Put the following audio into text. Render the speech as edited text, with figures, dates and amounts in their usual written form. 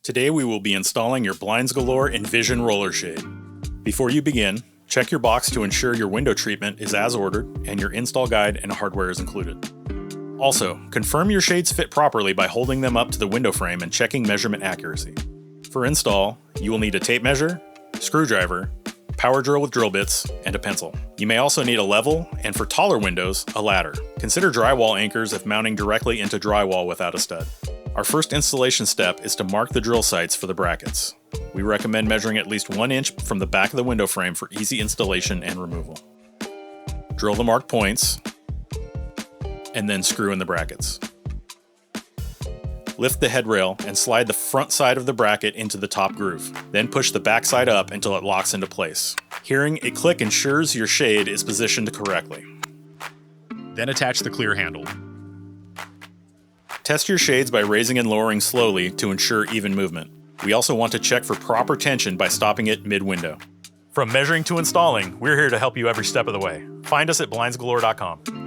Today we will be installing your Blindsgalore Envision Roller Shade. Before you begin, check your box to ensure your window treatment is as ordered and your install guide and hardware is included. Also, confirm your shades fit properly by holding them up to the window frame and checking measurement accuracy. For install, you will need a tape measure, screwdriver, power drill with drill bits, and a pencil. You may also need a level, and for taller windows, a ladder. Consider drywall anchors if mounting directly into drywall without a stud. Our first installation step is to mark the drill sites for the brackets. We recommend measuring at least 1 inch from the back of the window frame for easy installation and removal. Drill the marked points, and then screw in the brackets. Lift the headrail and slide the front side of the bracket into the top groove. Then push the back side up until it locks into place. Hearing a click ensures your shade is positioned correctly. Then attach the clear handle. Test your shades by raising and lowering slowly to ensure even movement. We also want to check for proper tension by stopping it mid-window. From measuring to installing, we're here to help you every step of the way. Find us at blindsgalore.com.